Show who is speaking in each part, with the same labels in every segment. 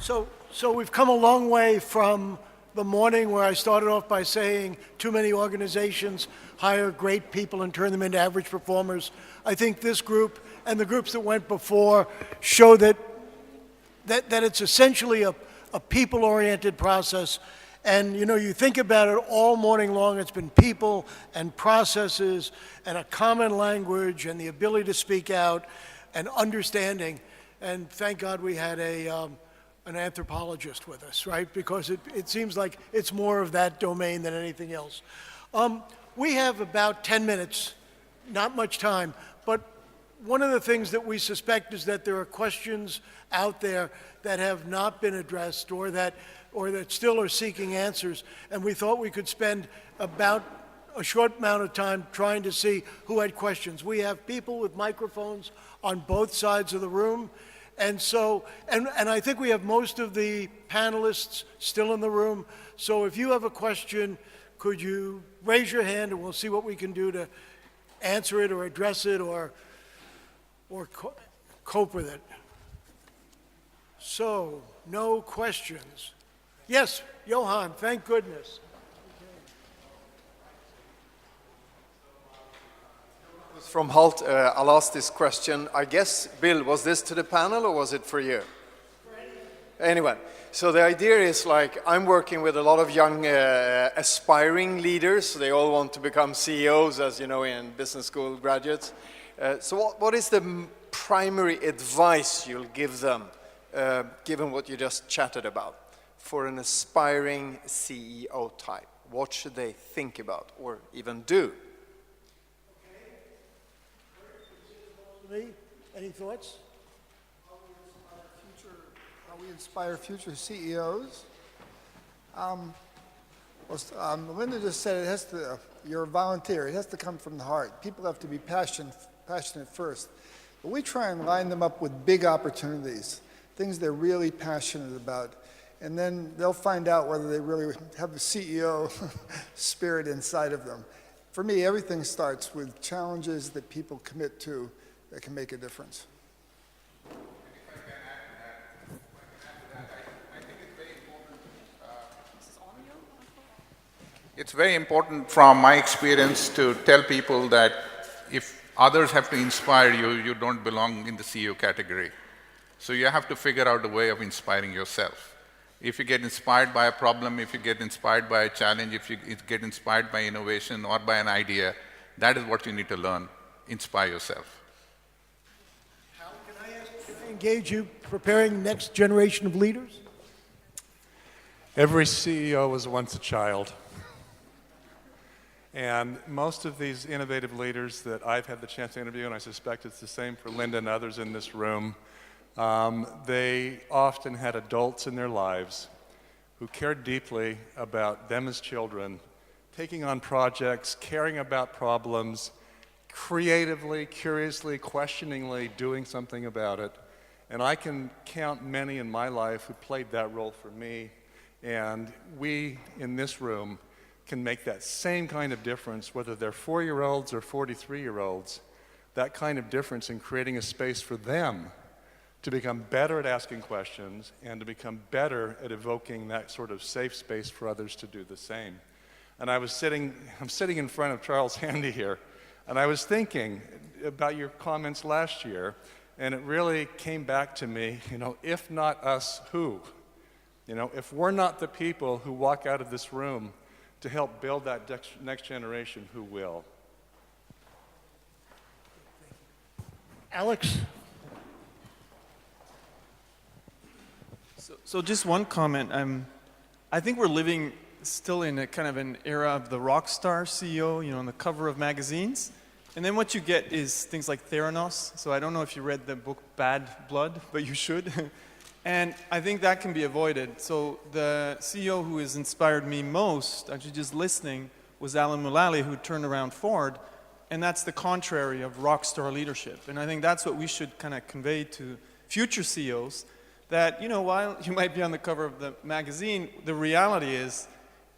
Speaker 1: So we've come a long way from the morning where I started off by saying too many organizations hire great people and turn them into average performers. I think this group and the groups that went before show that it's essentially a people-oriented process. And you think about it all morning long, it's been people and processes and a common language and the ability to speak out and understanding. And thank God we had an anthropologist with us, right? Because it seems like it's more of that domain than anything else. We have about 10 minutes, not much time, but one of the things that we suspect is that there are questions out there that have not been addressed or that still are seeking answers, and we thought we could spend about a short amount of time trying to see who had questions. We have people with microphones on both sides of the room, and so, and I think we have most of the panelists still in the room, so if you have a question, could you raise your hand and we'll see what we can do to answer it or address it or cope with it. So, no questions. Yes, Johan, thank goodness.
Speaker 2: From Halt, I'll ask this question. I guess, Bill, was this to the panel or was it for you? Anyway, so the idea is like I'm working with a lot of young aspiring leaders. They all want to become CEOs, as you know, in business school graduates. So what is the primary advice you'll give them, given what you just chatted about, for an aspiring CEO type? What should they think about or even do?
Speaker 1: Any thoughts?
Speaker 3: How we inspire future CEOs? Linda just said it has to. You're a volunteer. It has to come from the heart. People have to be passionate first. But we try and line them up with big opportunities, things they're really passionate about, and then they'll find out whether they really have the CEO spirit inside of them. For me, everything starts with challenges that people commit to that can make a difference.
Speaker 4: It's very important from my experience to tell people that if others have to inspire you, you don't belong in the CEO category. So you have to figure out a way of inspiring yourself. If you get inspired by a problem, if you get inspired by a challenge, if you get inspired by innovation or by an idea, that is what you need to learn. Inspire yourself.
Speaker 1: Can I engage you preparing next generation of leaders?
Speaker 5: Every CEO was once a child. And most of these innovative leaders that I've had the chance to interview, and I suspect it's the same for Linda and others in this room, they often had adults in their lives who cared deeply about them as children, taking on projects, caring about problems, creatively, curiously, questioningly doing something about it. And I can count many in my life who played that role for me. And we in this room can make that same kind of difference, whether they're 4-year-olds or 43-year-olds, that kind of difference in creating a space for them to become better at asking questions and to become better at evoking that sort of safe space for others to do the same. And I'm sitting in front of Charles Handy here, and I was thinking about your comments last year, and it really came back to me, if not us, who? If we're not the people who walk out of this room to help build that next generation, who will?
Speaker 1: Alex?
Speaker 6: So just one comment. I think we're living still in a kind of an era of the rock star CEO, on the cover of magazines. And then what you get is things like Theranos. So I don't know if you read the book Bad Blood, but you should. And I think that can be avoided. So the CEO who has inspired me most, actually just listening, was Alan Mulally, who turned around Ford. And that's the contrary of rock star leadership. And I think that's what we should kind of convey to future CEOs, that, while you might be on the cover of the magazine, the reality is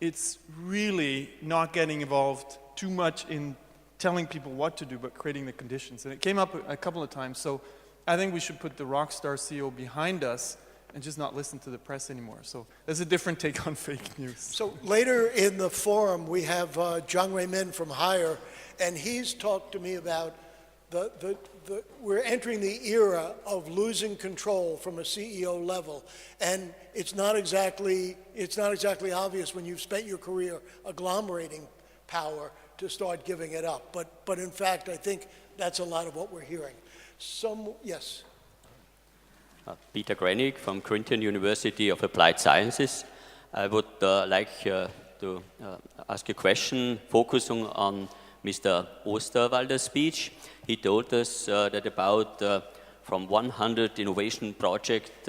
Speaker 6: it's really not getting involved too much in telling people what to do, but creating the conditions. And it came up a couple of times. So I think we should put the rock star CEO behind us and just not listen to the press anymore. So there's a different take on fake news.
Speaker 1: So later in the forum, we have Zhang Ruimin from Haier, and he's talked to me about we're entering the era of losing control from a CEO level, and it's not exactly obvious when you've spent your career agglomerating power to start giving it up. But in fact, I think that's a lot of what we're hearing. Yes.
Speaker 7: Peter Grenick from Corinthian University of Applied Sciences. I would like to ask a question focusing on Mr. Osterwalder's speech. He told us that about from 100 innovation projects,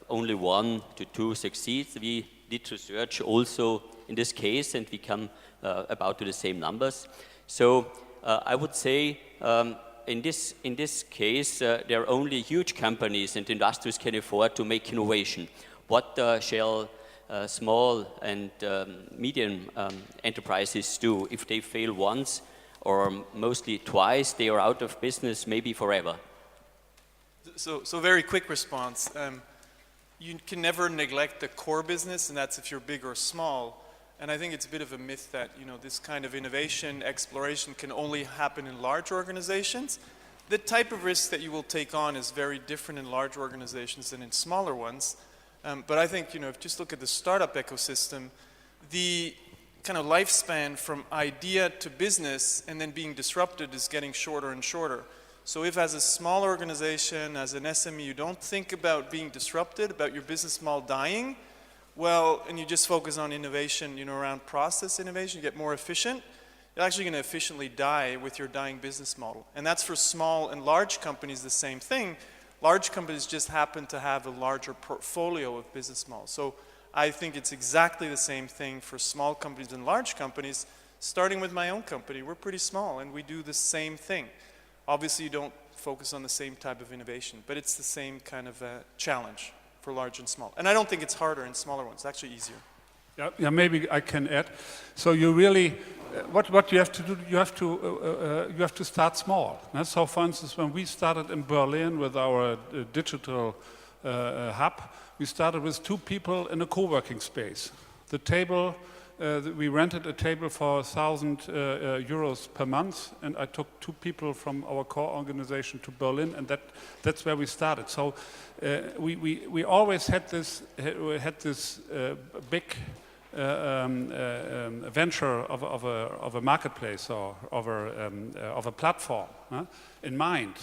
Speaker 7: only 1 to 2 succeed. We did research also in this case, and we come about to the same numbers. So I would say in this case, there are only huge companies and industries can afford to make innovation. What shall small and medium enterprises do if they fail once or mostly twice? They are out of business, maybe forever.
Speaker 6: So very quick response. You can never neglect the core business, and that's if you're big or small. And I think it's a bit of a myth that, you know, this kind of innovation, exploration can only happen in large organizations. The type of risk that you will take on is very different in large organizations than in smaller ones. But I think, you know, if you just look at the startup ecosystem, the kind of lifespan from idea to business and then being disrupted is getting shorter and shorter. So if as a small organization, as an SME, you don't think about being disrupted, about your business model dying, well, and you just focus on innovation, you know, around process innovation, you get more efficient, you're actually going to efficiently die with your dying business model. And that's for small and large companies the same thing. Large companies just happen to have a larger portfolio of business models. So I think it's exactly the same thing for small companies and large companies. Starting with my own company, we're pretty small and we do the same thing. Obviously, you don't focus on the same type of innovation, but it's the same kind of challenge for large and small. And I don't think it's harder in smaller ones, it's actually easier.
Speaker 8: Yeah, maybe I can add. So you really, what you have to do, you have to start small. So for instance, when we started in Berlin with our digital hub, we started with 2 people in a co-working space. The table, we rented a table for 1,000 euros per month, and I took 2 people from our core organization to Berlin, and that's where we started. So we always had this big venture of a marketplace or of a platform in mind.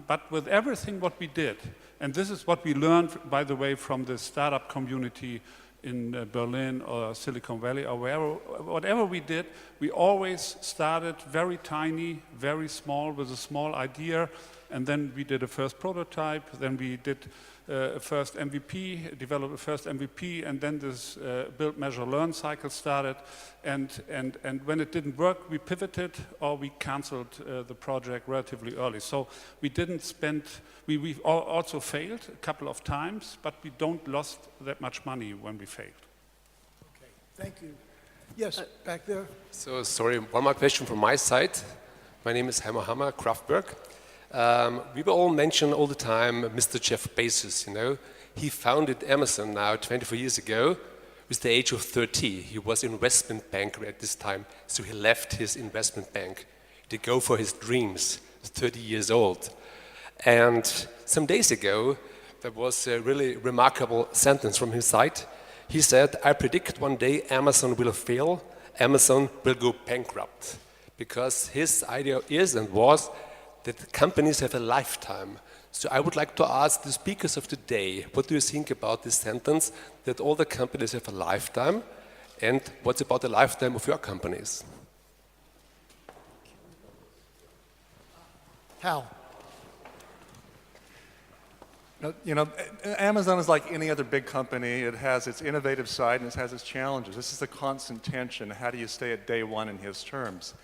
Speaker 8: But with everything what we did, and this is what we learned, by the way, from the startup community in Berlin or Silicon Valley or whatever we did, we always started very tiny, very small, with a small idea, and then we did a first prototype, then we did a first MVP, developed a first MVP, and then this build, measure, learn cycle started, and when it didn't work, we pivoted or we canceled the project relatively early. So we didn't spend, we also failed a couple of times, but we don't lost that much money when we failed.
Speaker 1: Okay, thank you. Yes, back there.
Speaker 9: So sorry, one more question from my side. My name is Heimer Hammer, Kraftwerk. We will all mention all the time Mr. Jeff Bezos, you know. He founded Amazon now 24 years ago with the age of 30. He was an investment banker at this time, so he left his investment bank to go for his dreams, 30 years old. And some days ago, there was a really remarkable sentence from his side. He said, I predict one day Amazon will fail, Amazon will go bankrupt. Because his idea is and was that companies have a lifetime. So I would like to ask the speakers of today, what do you think about this sentence, that all the companies have a lifetime, and what's about the lifetime of your companies?
Speaker 1: Hal.
Speaker 5: You know, Amazon is like any other big company. It has its innovative side and it has its challenges. This is the constant tension. How do you stay at day one in his terms?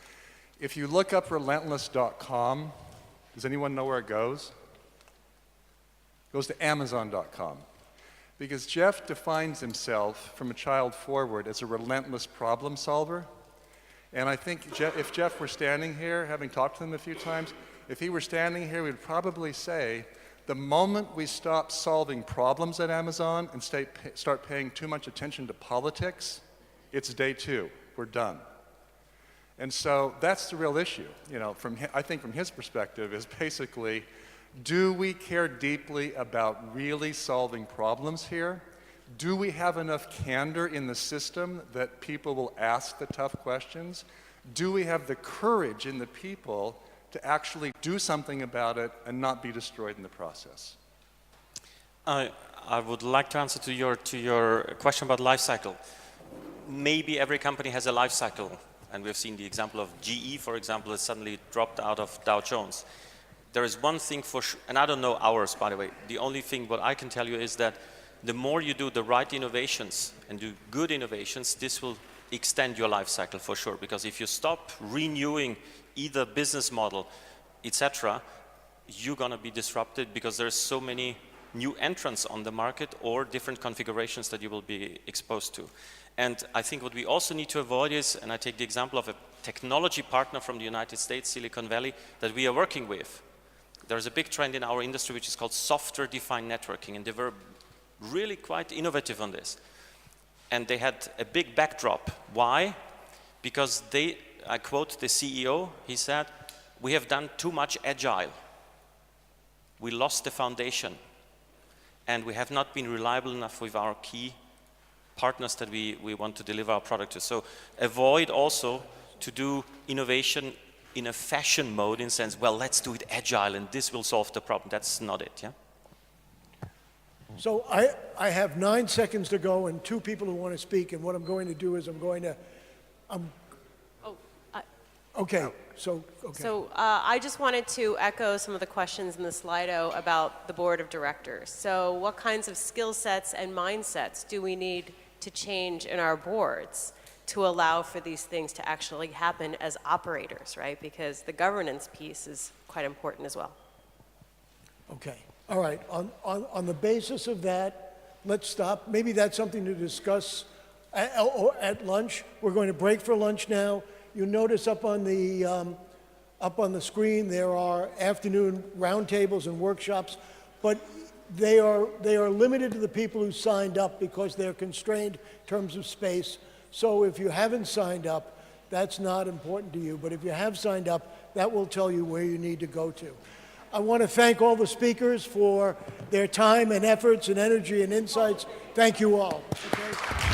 Speaker 5: If you look up relentless.com, does anyone know where it goes? It goes to Amazon.com. Because Jeff defines himself from a child forward as a relentless problem solver. And I think if Jeff were standing here, having talked to him a few times, if he were standing here, we'd probably say The moment we stop solving problems at Amazon and start paying too much attention to politics, it's day two. We're done. And so that's the real issue. You know, I think from his perspective is basically, do we care deeply about really solving problems here? Do we have enough candor in the system that people will ask the tough questions? Do we have the courage in the people to actually do something about it and not be destroyed in the process?
Speaker 10: I would like to answer to your question about life cycle. Maybe every company has a life cycle, and we've seen the example of GE, for example, has suddenly dropped out of Dow Jones. There is one thing for sure, and I don't know ours, by the way. The only thing what I can tell you is that the more you do the right innovations and do good innovations, this will extend your life cycle for sure. Because if you stop renewing either business model, etc., you're going to be disrupted because there's so many new entrants on the market or different configurations that you will be exposed to. And I think what we also need to avoid is, and I take the example of a technology partner from the United States, Silicon Valley, that we are working with. There's a big trend in our industry which is called software-defined networking, and they were really quite innovative on this. And they had a big backdrop. Why? Because they, I quote the CEO, he said, "We have done too much agile. We lost the foundation. And we have not been reliable enough with our key partners that we want to deliver our product to." So avoid also to do innovation in a fashion mode, in the sense, well, let's do it agile and this will solve the problem. That's not it, yeah?
Speaker 1: So I have 9 seconds to go and 2 people who want to speak, and what I'm going to do is okay. So
Speaker 11: I just wanted to echo some of the questions in the Slido about the board of directors. So what kinds of skill sets and mindsets do we need to change in our boards to allow for these things to actually happen as operators, right? Because the governance piece is quite important as well.
Speaker 1: Okay. All right. On the basis of that, let's stop. Maybe that's something to discuss at lunch. We're going to break for lunch now. You notice up on the screen there are afternoon roundtables and workshops, but they are limited to the people who signed up because they're constrained in terms of space. So if you haven't signed up, that's not important to you. But if you have signed up, that will tell you where you need to go to. I want to thank all the speakers for their time and efforts and energy and insights. Thank you all. Okay?